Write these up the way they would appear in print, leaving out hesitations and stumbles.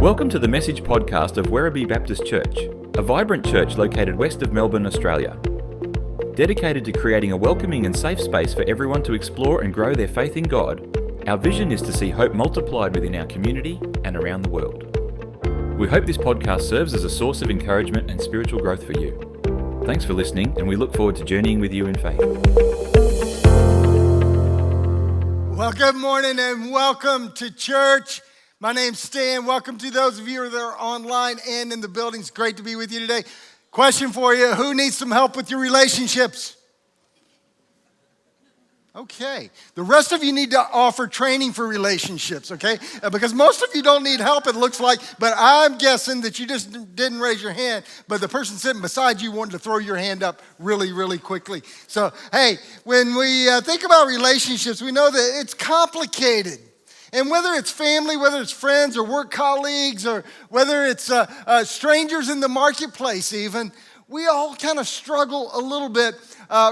Welcome to the Message podcast of Werribee Baptist Church, a vibrant church located west of Melbourne, Australia. Dedicated to creating a welcoming and safe space for everyone to explore and grow their faith in God, our vision is to see hope multiplied within our community and around the world. We hope this podcast serves as a source of encouragement and spiritual growth for you. Thanks for listening, and we look forward to journeying with you in faith. Well, good morning and welcome to church. My name's Stan. Welcome to those of you that are online and in the building. It's great to be with you today. Question for you, who needs some help with your relationships? Okay. The rest of you need to offer training for relationships, okay? Because most of you don't need help, it looks like, but I'm guessing that you just didn't raise your hand, but the person sitting beside you wanted to throw your hand up really, really quickly. So, hey, when we think about relationships, we know that it's complicated. And whether it's family, whether it's friends or work colleagues, or whether it's strangers in the marketplace even, we all kind of struggle a little bit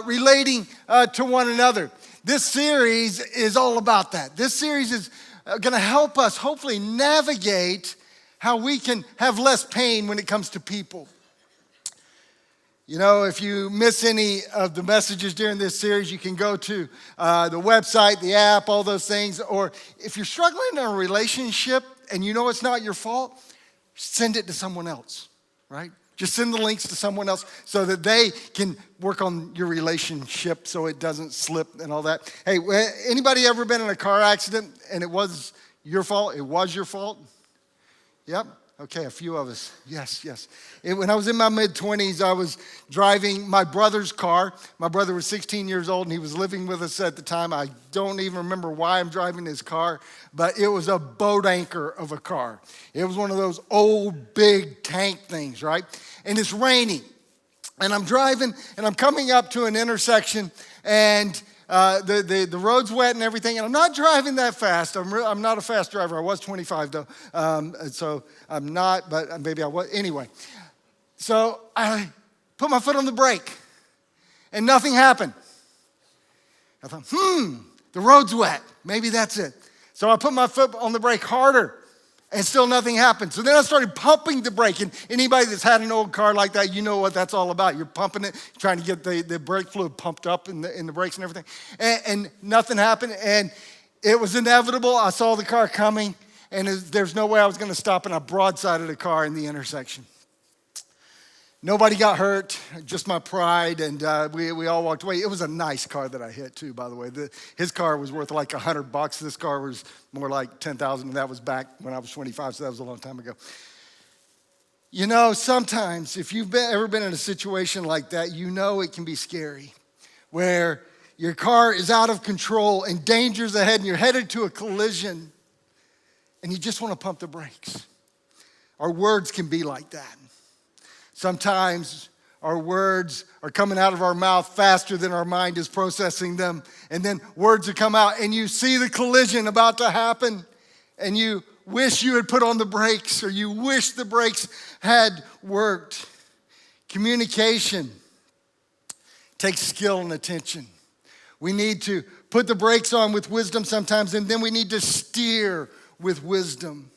relating to one another. This series is all about that. This series is going to help us hopefully navigate how we can have less pain when it comes to people. You know, if you miss any of the messages during this series, you can go to the website, the app, all those things. Or if you're struggling in a relationship and you know it's not your fault, send it to someone else, right? Just send the links to someone else so that they can work on your relationship so it doesn't slip and all that. Hey, anybody ever been in a car accident and it was your fault? It was your fault? Yep. Okay, a few of us. Yes. When I was in my mid-20s, I was driving my brother's car. My brother was 16 years old, and he was living with us at the time. I don't even remember why I'm driving his car, but it was a boat anchor of a car. It was one of those old, big tank things, right? And it's raining, and I'm driving, and I'm coming up to an intersection, and the road's wet and everything, and I'm not driving that fast. I'm not a fast driver. I was 25 though, so I'm not, but maybe I was. Anyway, so I put my foot on the brake, and nothing happened. I thought, the road's wet. Maybe that's it. So I put my foot on the brake harder, and still nothing happened. So then I started pumping the brake. And anybody that's had an old car like that, you know what that's all about. You're pumping it, trying to get the brake fluid pumped up in the brakes and everything. And nothing happened. And it was inevitable. I saw the car coming, and there's no way I was going to stop. And I broadsided the car in the intersection. Nobody got hurt, just my pride, and we all walked away. It was a nice car that I hit too, by the way. His car was worth like $100. This car was more like $10,000, and that was back when I was 25, so that was a long time ago. You know, sometimes if you've ever been in a situation like that, you know it can be scary, where your car is out of control and danger's ahead, and you're headed to a collision, and you just want to pump the brakes. Our words can be like that. Sometimes our words are coming out of our mouth faster than our mind is processing them. And then words will come out and you see the collision about to happen and you wish you had put on the brakes or you wish the brakes had worked. Communication takes skill and attention. We need to put the brakes on with wisdom sometimes, and then we need to steer with wisdom.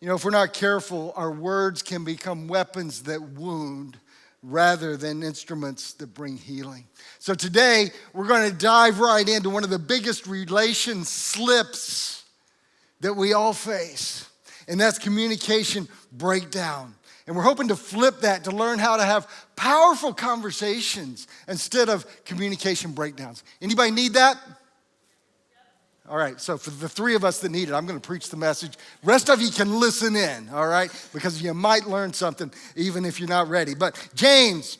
You know, if we're not careful, our words can become weapons that wound rather than instruments that bring healing. So today, we're going to dive right into one of the biggest relation slips that we all face, and that's communication breakdown. And we're hoping to flip that to learn how to have powerful conversations instead of communication breakdowns. Anybody need that? All right, so for the three of us that need it, I'm going to preach the message. Rest of you can listen in, all right? Because you might learn something even if you're not ready. But James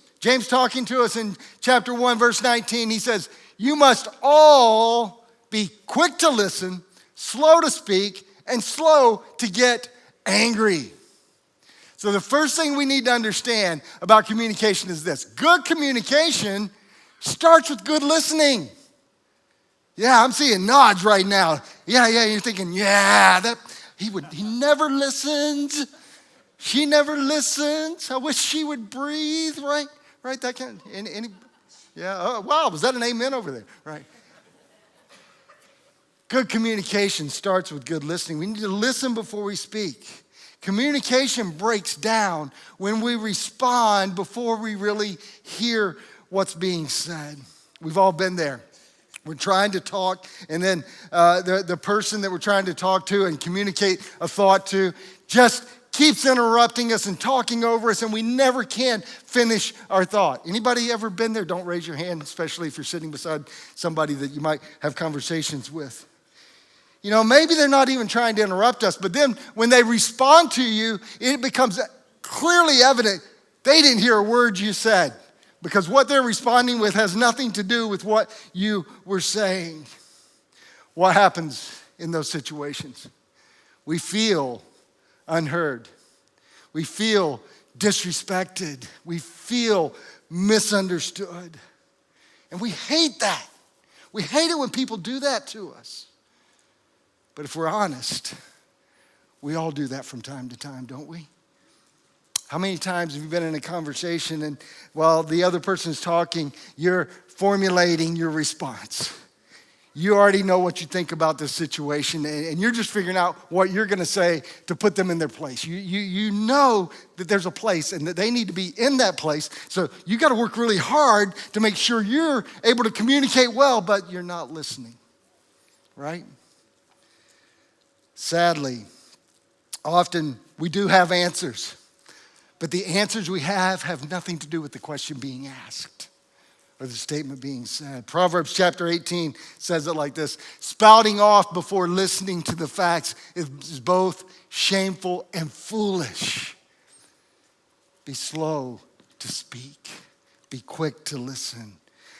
talking to us in chapter 1, verse 19, he says, you must all be quick to listen, slow to speak, and slow to get angry. So the first thing we need to understand about communication is this. Good communication starts with good listening. Yeah, I'm seeing nods right now. Yeah, you're thinking, he never listens. She never listens. I wish she would breathe, right? Right, that kind of, oh, wow, was that an amen over there? Right. Good communication starts with good listening. We need to listen before we speak. Communication breaks down when we respond before we really hear what's being said. We've all been there. We're trying to talk, and then the person that we're trying to talk to and communicate a thought to just keeps interrupting us and talking over us, and we never can finish our thought. Anybody ever been there? Don't raise your hand, especially if you're sitting beside somebody that you might have conversations with. You know, maybe they're not even trying to interrupt us, but then when they respond to you, it becomes clearly evident they didn't hear a word you said, because what they're responding with has nothing to do with what you were saying. What happens in those situations? We feel unheard. We feel disrespected. We feel misunderstood. And we hate that. We hate it when people do that to us. But if we're honest, we all do that from time to time, don't we? How many times have you been in a conversation and while the other person's talking, you're formulating your response? You already know what you think about this situation, and you're just figuring out what you're going to say to put them in their place. You know that there's a place and that they need to be in that place, so you got to work really hard to make sure you're able to communicate well, but you're not listening, right? Sadly, often we do have answers. But the answers we have nothing to do with the question being asked or the statement being said. Proverbs chapter 18 says it like this: spouting off before listening to the facts is both shameful and foolish. Be slow to speak. Be quick to listen.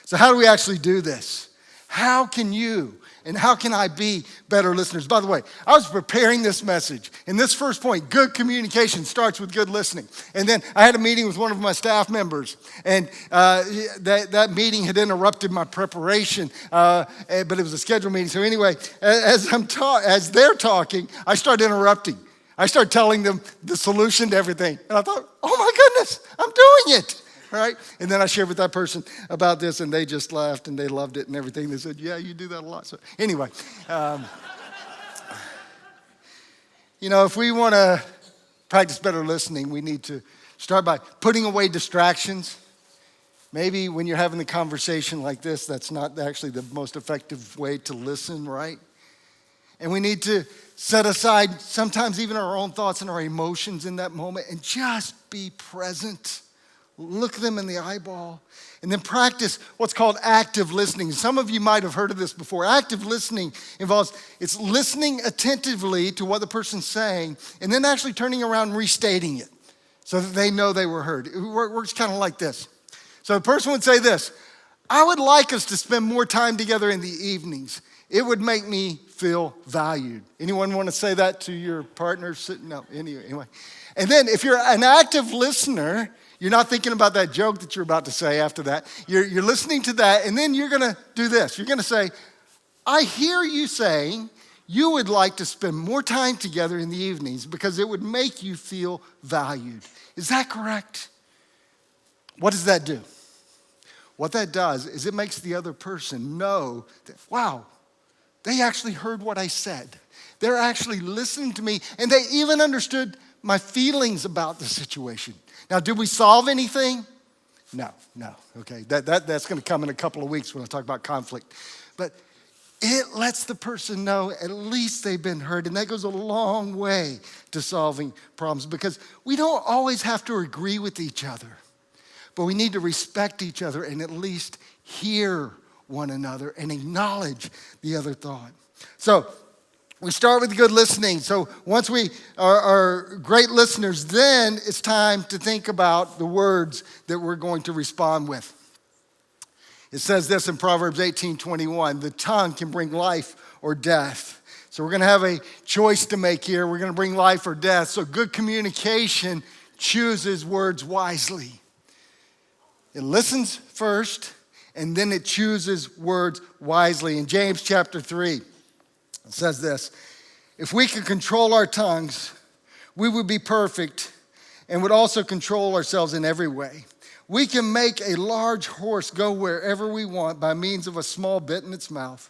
So how do we actually do this? How can you and how can I be better listeners? By the way, I was preparing this message, and this first point, good communication, starts with good listening. And then I had a meeting with one of my staff members, and that meeting had interrupted my preparation, but it was a scheduled meeting. So anyway, as they're talking, I start interrupting. I start telling them the solution to everything. And I thought, oh my goodness, I'm doing it. Right? And then I shared with that person about this, and they just laughed, and they loved it and everything. They said, yeah, you do that a lot. So anyway, if we want to practice better listening, we need to start by putting away distractions. Maybe when you're having a conversation like this, that's not actually the most effective way to listen, right? And we need to set aside sometimes even our own thoughts and our emotions in that moment and just be present. Look them in the eyeball, and then practice what's called active listening. Some of you might have heard of this before. Active listening involves it's listening attentively to what the person's saying, and then actually turning around and restating it so that they know they were heard. It works kind of like this. So the person would say this: I would like us to spend more time together in the evenings. It would make me feel valued. Anyone want to say that to your partner? No, anyway. And then if you're an active listener, you're not thinking about that joke that you're about to say after that. You're listening to that, and then you're going to do this. You're going to say, I hear you saying you would like to spend more time together in the evenings because it would make you feel valued. Is that correct? What does that do? What that does is it makes the other person know that, wow, they actually heard what I said. They're actually listening to me, and they even understood my feelings about the situation. Now, did we solve anything? No, okay. That's going to come in a couple of weeks when I talk about conflict. But it lets the person know at least they've been heard, and that goes a long way to solving problems because we don't always have to agree with each other, but we need to respect each other and at least hear one another and acknowledge the other thought. So, we start with good listening. So once we are great listeners, then it's time to think about the words that we're going to respond with. It says this in Proverbs 18:21, the tongue can bring life or death. So we're going to have a choice to make here. We're going to bring life or death. So good communication chooses words wisely. It listens first, and then it chooses words wisely. In James chapter 3, it says this: if we could control our tongues, we would be perfect and would also control ourselves in every way. We can make a large horse go wherever we want by means of a small bit in its mouth.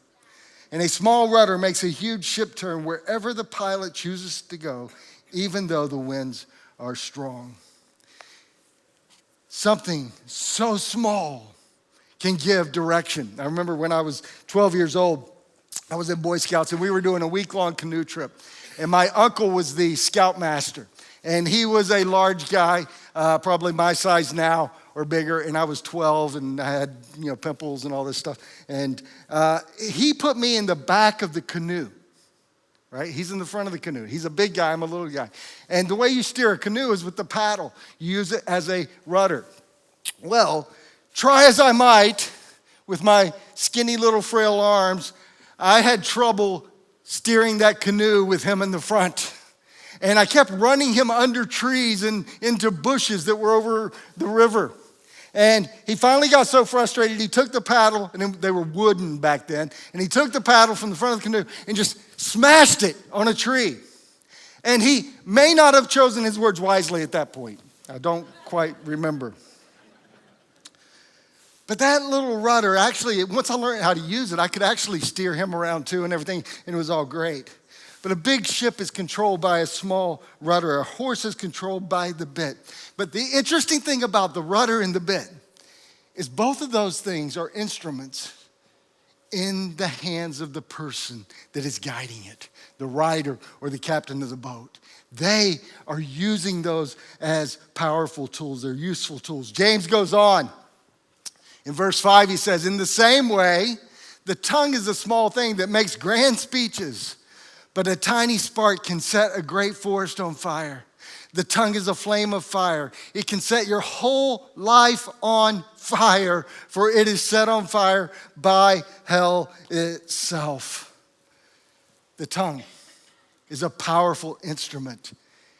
And a small rudder makes a huge ship turn wherever the pilot chooses to go. even though the winds are strong. Something so small can give direction. I remember when I was 12 years old, I was in Boy Scouts, and we were doing a week-long canoe trip. And my uncle was the scoutmaster. And he was a large guy, probably my size now or bigger. And I was 12, and I had pimples and all this stuff. And he put me in the back of the canoe. Right? He's in the front of the canoe. He's a big guy, I'm a little guy. And the way you steer a canoe is with the paddle. You use it as a rudder. Well, try as I might, with my skinny little frail arms, I had trouble steering that canoe with him in the front. And I kept running him under trees and into bushes that were over the river. And he finally got so frustrated, he took the paddle, and they were wooden back then, and he took the paddle from the front of the canoe and just smashed it on a tree. And he may not have chosen his words wisely at that point. I don't quite remember. But that little rudder, actually, once I learned how to use it, I could actually steer him around too and everything, and it was all great. But a big ship is controlled by a small rudder. A horse is controlled by the bit. But the interesting thing about the rudder and the bit is both of those things are instruments in the hands of the person that is guiding it, the rider or the captain of the boat. They are using those as powerful tools. They're useful tools. James goes on. In verse 5, he says, in the same way, the tongue is a small thing that makes grand speeches, but a tiny spark can set a great forest on fire. The tongue is a flame of fire. It can set your whole life on fire, for it is set on fire by hell itself. The tongue is a powerful instrument.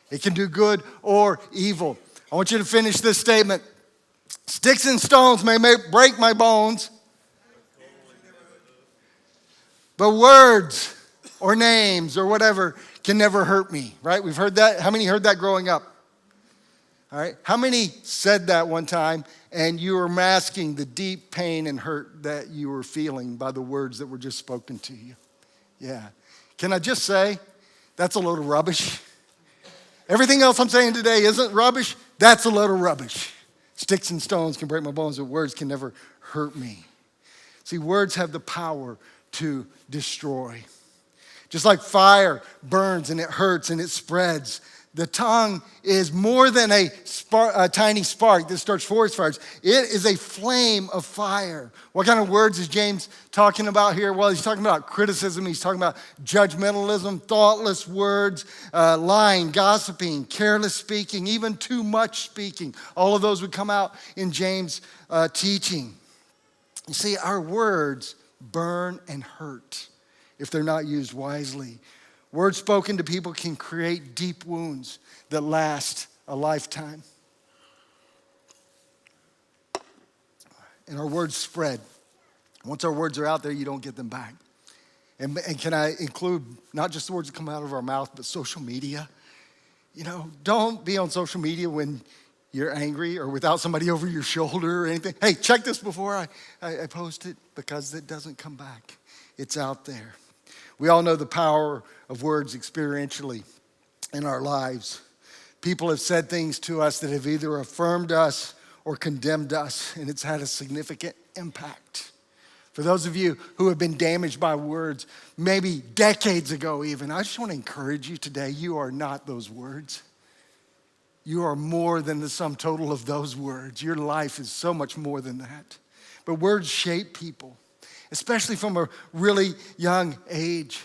It can do good or evil. I want you to finish this statement. Sticks and stones may break my bones, but words or names or whatever can never hurt me, right? We've heard that. How many heard that growing up? All right. How many said that one time and you were masking the deep pain and hurt that you were feeling by the words that were just spoken to you? Yeah. Can I just say, that's a load of rubbish. Everything else I'm saying today isn't rubbish. That's a load of rubbish. Sticks and stones can break my bones, but words can never hurt me. See, words have the power to destroy. Just like fire burns and it hurts and it spreads, the tongue is more than a tiny spark that starts forest fires. It is a flame of fire. What kind of words is James talking about here? Well, he's talking about criticism. He's talking about judgmentalism, thoughtless words, lying, gossiping, careless speaking, even too much speaking. All of those would come out in James' teaching. You see, our words burn and hurt if they're not used wisely. Words spoken to people can create deep wounds that last a lifetime. And our words spread. Once our words are out there, you don't get them back. And can I include not just the words that come out of our mouth, but social media? Don't be on social media when you're angry or without somebody over your shoulder or anything. Hey, check this before I post it, because it doesn't come back. It's out there. We all know the power of words experientially in our lives. People have said things to us that have either affirmed us or condemned us, and it's had a significant impact. For those of you who have been damaged by words, maybe decades ago even, I just want to encourage you today, you are not those words. You are more than the sum total of those words. Your life is so much more than that. But words shape people, especially from a really young age.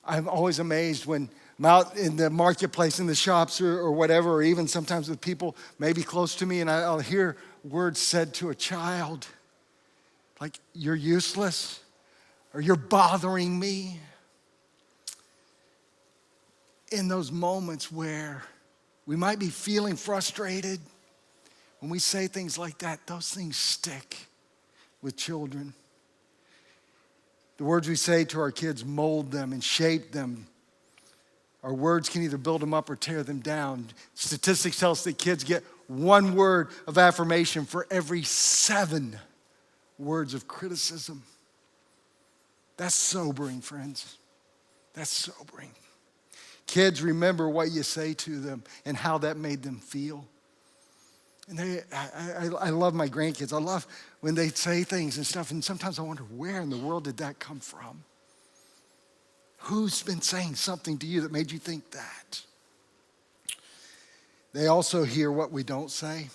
I'm always amazed when I'm out in the marketplace, in the shops or whatever, or even sometimes with people maybe close to me, and I'll hear words said to a child, like, you're useless, or you're bothering me. In those moments where we might be feeling frustrated, when we say things like that, those things stick with children. The words we say to our kids mold them and shape them. Our words can either build them up or tear them down. Statistics tell us that kids get 1 word of affirmation for every 7 words of criticism. That's sobering, friends. That's sobering. Kids, remember what you say to them and how that made them feel. And I love my grandkids. I love when they say things and stuff, and sometimes I wonder, where in the world did that come from? Who's been saying something to you that made you think that? They also hear what we don't say.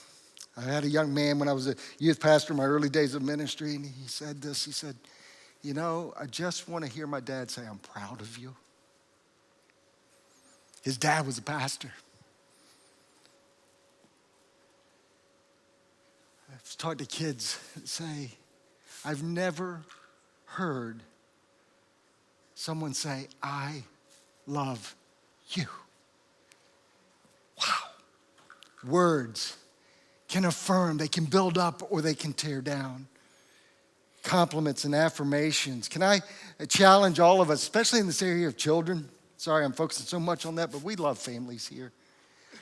I had a young man when I was a youth pastor in my early days of ministry, and he said this. He said, I just want to hear my dad say, I'm proud of you. His dad was a pastor. I've talked to kids that say, I've never heard someone say, I love you. Wow. Words can affirm, they can build up, or they can tear down. Compliments and affirmations. Can I challenge all of us, especially in this area of children? Sorry, I'm focusing so much on that, but we love families here.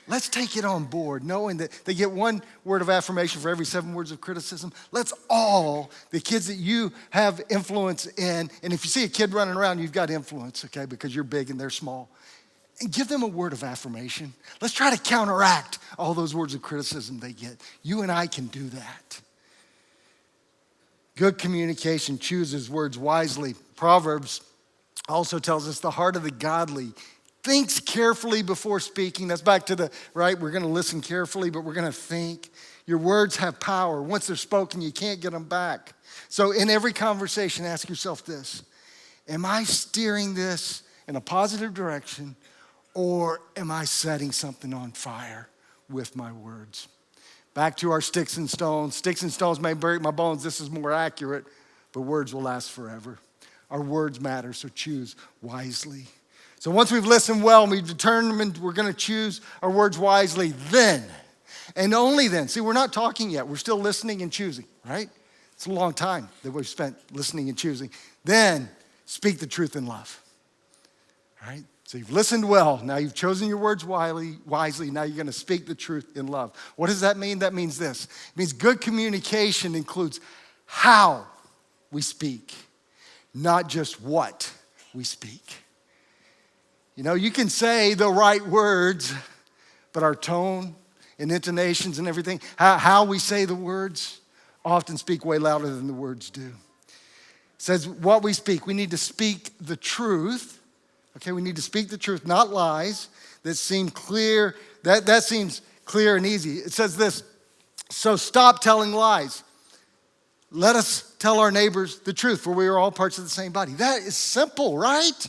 Let's take it on board, knowing that they get one word of affirmation for every 7 words of criticism. Let's all, the kids that you have influence in, and if you see a kid running around, you've got influence, okay, because you're big and they're small, and give them a word of affirmation. Let's try to counteract all those words of criticism they get. You and I can do that. Good communication chooses words wisely. Proverbs also tells us the heart of the godly thinks carefully before speaking. That's back to right? We're going to listen carefully, but we're going to think. Your words have power. Once they're spoken, you can't get them back. So in every conversation, ask yourself this. Am I steering this in a positive direction, or am I setting something on fire with my words? Back to our sticks and stones. Sticks and stones may break my bones. This is more accurate, but words will last forever. Our words matter, so choose wisely. So once we've listened well and we've determined we're going to choose our words wisely, then, and only then, see, we're not talking yet. We're still listening and choosing, right? It's a long time that we've spent listening and choosing. Then, speak the truth in love, all right? So you've listened well. Now you've chosen your words wisely. Now you're going to speak the truth in love. What does that mean? That means this. It means good communication includes how we speak, not just what we speak. You can say the right words, but our tone and intonations and everything, how we say the words, often speak way louder than the words do. It says what we speak, we need to speak the truth. Okay, we need to speak the truth, not lies that seem clear. That seems clear and easy. It says this, so stop telling lies. Let us tell our neighbors the truth, for we are all parts of the same body. That is simple, right?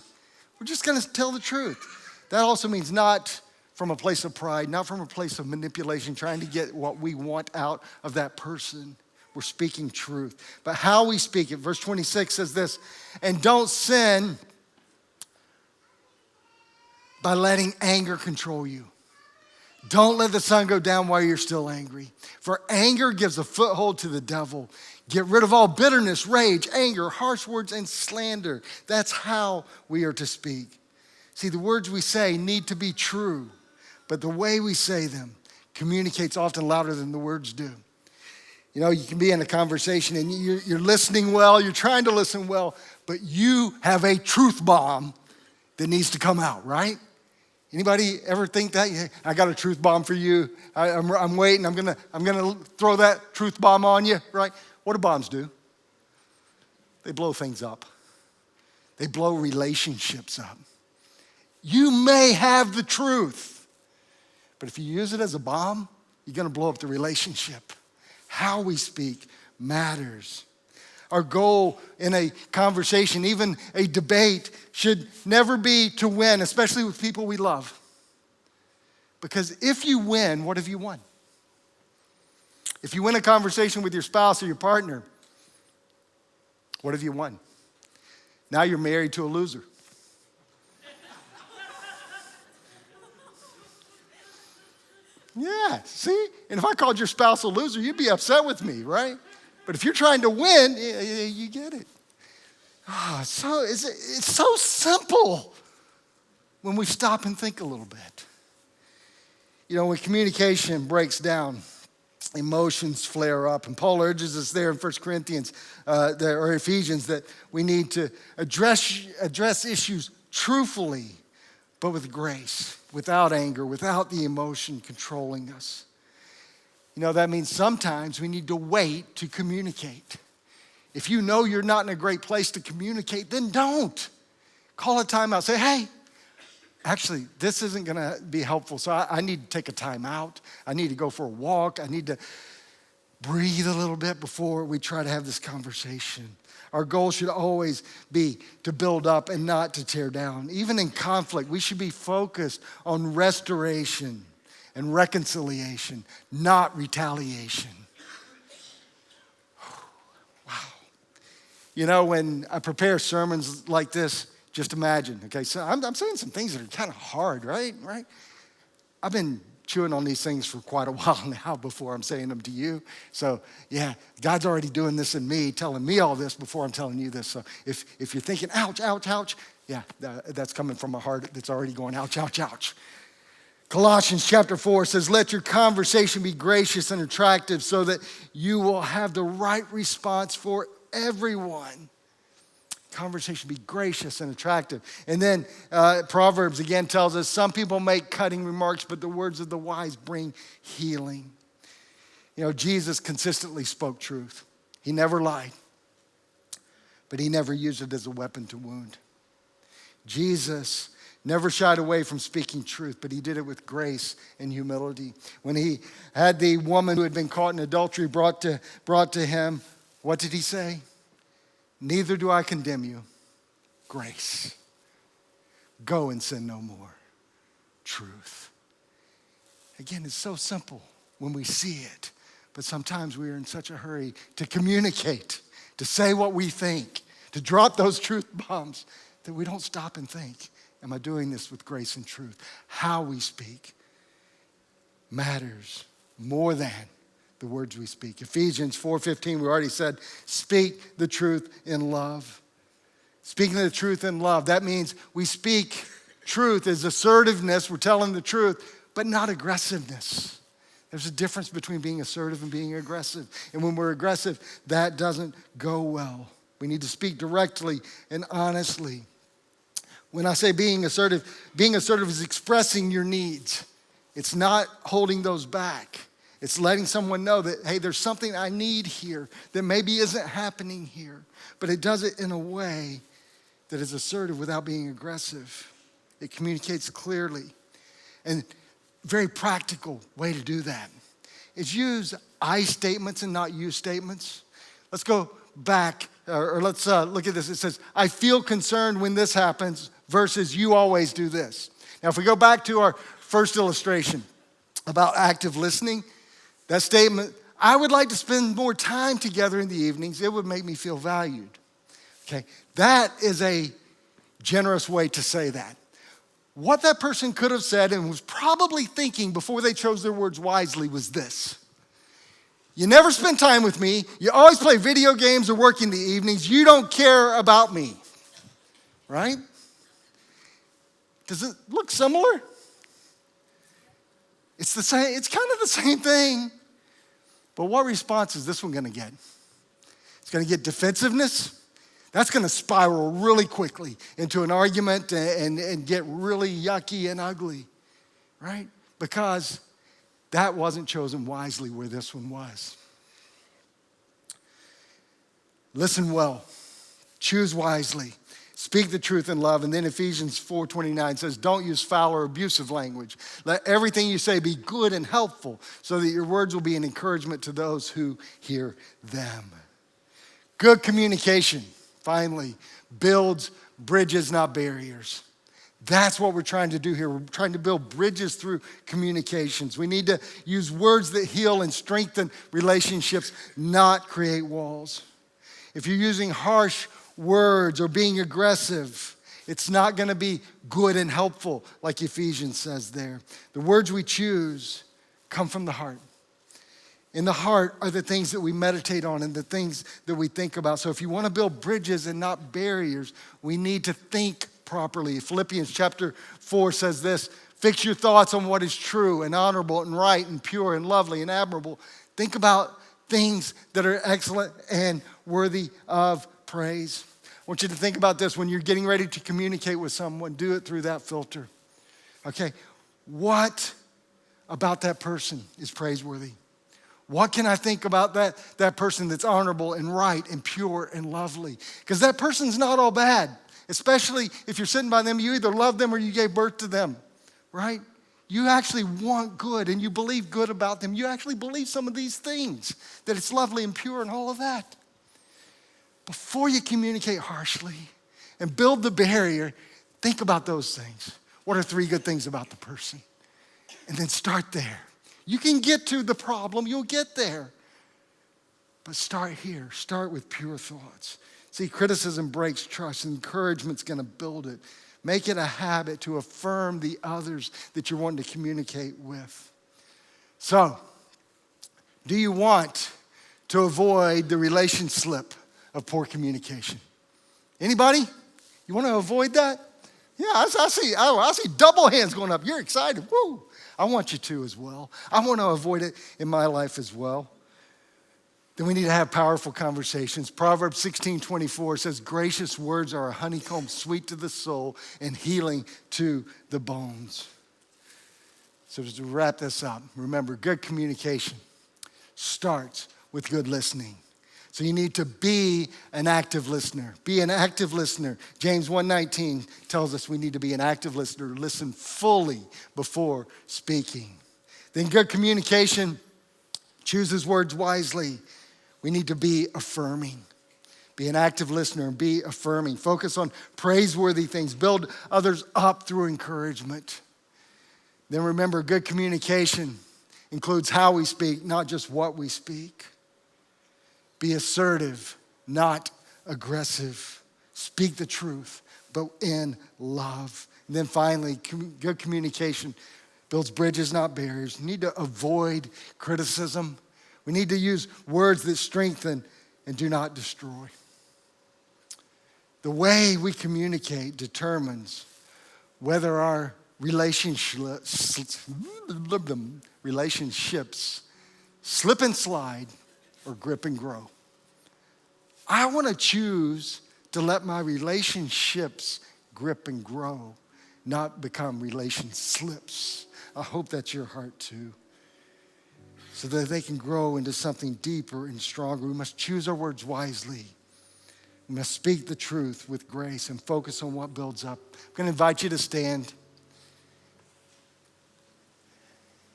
We're just going to tell the truth. That also means not from a place of pride, not from a place of manipulation, trying to get what we want out of that person. We're speaking truth. But how we speak it, verse 26 says this, and don't sin by letting anger control you. Don't let the sun go down while you're still angry. For anger gives a foothold to the devil. Get rid of all bitterness, rage, anger, harsh words, and slander. That's how we are to speak. See, the words we say need to be true, but the way we say them communicates often louder than the words do. You can be in a conversation and you're listening well, you're trying to listen well, but you have a truth bomb that needs to come out, right? Anybody ever think that? Yeah, I got a truth bomb for you. I'm waiting. I'm gonna throw that truth bomb on you, right? What do bombs do? They blow things up. They blow relationships up. You may have the truth, but if you use it as a bomb, you're gonna blow up the relationship. How we speak matters. Our goal in a conversation, even a debate, should never be to win, especially with people we love. Because if you win, what have you won? If you win a conversation with your spouse or your partner, what have you won? Now you're married to a loser. Yeah, see? And if I called your spouse a loser, you'd be upset with me, right? But if you're trying to win, you get it. So it's so simple when we stop and think a little bit. When communication breaks down, emotions flare up. And Paul urges us there in 1 Corinthians or Ephesians that we need to address issues truthfully, but with grace, without anger, without the emotion controlling us. You know, that means sometimes we need to wait to communicate. If you know you're not in a great place to communicate, then don't. Call a timeout. Say, hey, actually, this isn't going to be helpful, so I need to take a time out. I need to go for a walk. I need to breathe a little bit before we try to have this conversation. Our goal should always be to build up and not to tear down. Even in conflict, we should be focused on restoration and reconciliation, not retaliation. Wow. You know, when I prepare sermons like this, just imagine, okay? So I'm saying some things that are kind of hard, right? I've been chewing on these things for quite a while now before I'm saying them to you. So yeah, God's already doing this in me, telling me all this before I'm telling you this. So if you're thinking, ouch, ouch, ouch, yeah, that's coming from a heart that's already going, ouch, ouch, ouch. Colossians chapter 4 says, let your conversation be gracious and attractive so that you will have the right response for everyone. Conversation be gracious and attractive. And then Proverbs again tells us, some people make cutting remarks, but the words of the wise bring healing. You know, Jesus consistently spoke truth. He never lied, but he never used it as a weapon to wound. Jesus never shied away from speaking truth, but he did it with grace and humility. When he had the woman who had been caught in adultery brought to him, what did he say? Neither do I condemn you. Grace. Go and sin no more. Truth. Again, it's so simple when we see it, but sometimes we are in such a hurry to communicate, to say what we think, to drop those truth bombs that we don't stop and think, am I doing this with grace and truth? How we speak matters more than the words we speak. Ephesians 4:15, we already said, speak the truth in love. Speaking the truth in love, that means we speak truth as assertiveness, we're telling the truth, but not aggressiveness. There's a difference between being assertive and being aggressive. And when we're aggressive, that doesn't go well. We need to speak directly and honestly. When I say being assertive is expressing your needs. It's not holding those back. It's letting someone know that, hey, there's something I need here that maybe isn't happening here. But it does it in a way that is assertive without being aggressive. It communicates clearly. And very practical way to do that is use I statements and not you statements. Let's go back, or let's look at this. It says, I feel concerned when this happens versus you always do this. Now, if we go back to our first illustration about active listening, that statement, I would like to spend more time together in the evenings. It would make me feel valued. Okay, that is a generous way to say that. What that person could have said and was probably thinking before they chose their words wisely was this. You never spend time with me. You always play video games or work in the evenings. You don't care about me. Right? Does it look similar? It's the same. It's kind of the same thing. But what response is this one going to get? It's going to get defensiveness. That's going to spiral really quickly into an argument and get really yucky and ugly, right? Because that wasn't chosen wisely where this one was. Listen well. Choose wisely. Speak the truth in love. And then Ephesians 4:29 says, don't use foul or abusive language. Let everything you say be good and helpful so that your words will be an encouragement to those who hear them. Good communication, finally, builds bridges, not barriers. That's what we're trying to do here. We're trying to build bridges through communications. We need to use words that heal and strengthen relationships, not create walls. If you're using harsh words or being aggressive, it's not going to be good and helpful like Ephesians says there. The words we choose come from the heart. In the heart are the things that we meditate on and the things that we think about. So if you want to build bridges and not barriers, we need to think properly. Philippians chapter 4 says this, fix your thoughts on what is true and honorable and right and pure and lovely and admirable. Think about things that are excellent and worthy of praise. I want you to think about this when you're getting ready to communicate with someone. Do it through that filter. Okay, what about that person is praiseworthy? What can I think about that person that's honorable and right and pure and lovely? Because that person's not all bad, especially if you're sitting by them. You either love them or you gave birth to them, right? You actually want good and you believe good about them. You actually believe some of these things, that it's lovely and pure and all of that. Before you communicate harshly and build the barrier, think about those things. What are 3 good things about the person? And then start there. You can get to the problem, you'll get there. But start here, start with pure thoughts. See, criticism breaks trust, encouragement's gonna build it. Make it a habit to affirm the others that you're wanting to communicate with. So, do you want to avoid the relationslip of poor communication? Anybody? You want to avoid that? Yeah, I see double hands going up. You're excited. Woo! I want you to as well. I want to avoid it in my life as well. Then we need to have powerful conversations. Proverbs 16:24 says, gracious words are a honeycomb, sweet to the soul and healing to the bones. So to wrap this up, remember, good communication starts with good listening. So you need to be an active listener. Be an active listener. James 1:19 tells us we need to be an active listener, listen fully before speaking. Then good communication chooses words wisely. We need to be affirming. Be an active listener and be affirming. Focus on praiseworthy things. Build others up through encouragement. Then remember, good communication includes how we speak, not just what we speak. Be assertive, not aggressive. Speak the truth, but in love. And then finally, good communication builds bridges, not barriers. You need to avoid criticism. We need to use words that strengthen and do not destroy. The way we communicate determines whether our relationships slip and slide or grip and grow. I want to choose to let my relationships grip and grow, not become relationslips. I hope that's your heart too. So that they can grow into something deeper and stronger. We must choose our words wisely. We must speak the truth with grace and focus on what builds up. I'm going to invite you to stand.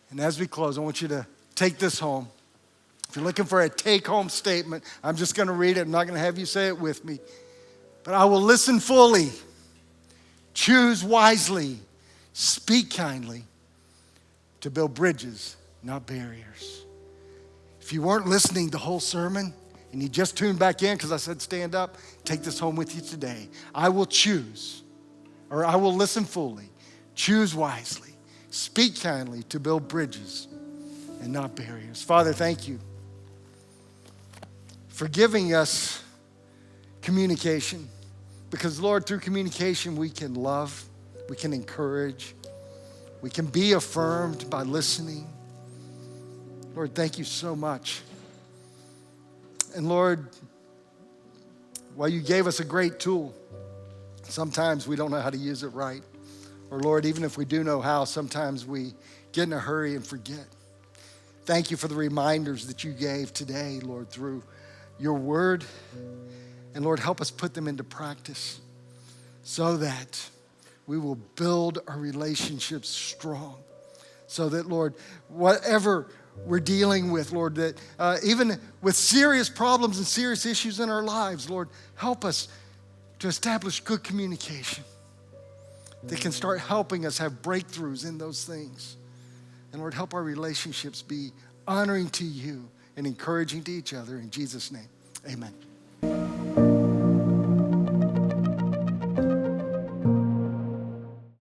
And as we close, I want you to take this home. If you're looking for a take-home statement, I'm just going to read it. I'm not going to have you say it with me. But I will listen fully, choose wisely, speak kindly to build bridges, not barriers. If you weren't listening the whole sermon and you just tuned back in because I said stand up, take this home with you today. I will listen fully, choose wisely, speak kindly to build bridges and not barriers. Father, thank you for giving us communication. Because, Lord, through communication, we can love, we can encourage, we can be affirmed by listening. Lord, thank you so much. And Lord, while you gave us a great tool, sometimes we don't know how to use it right. Or Lord, even if we do know how, sometimes we get in a hurry and forget. Thank you for the reminders that you gave today, Lord, through your word. And Lord, help us put them into practice so that we will build our relationships strong. So that, Lord, whatever we're dealing with, Lord, that even with serious problems and serious issues in our lives, Lord, help us to establish good communication that can start helping us have breakthroughs in those things. And Lord, help our relationships be honoring to you and encouraging to each other. In Jesus' name, amen.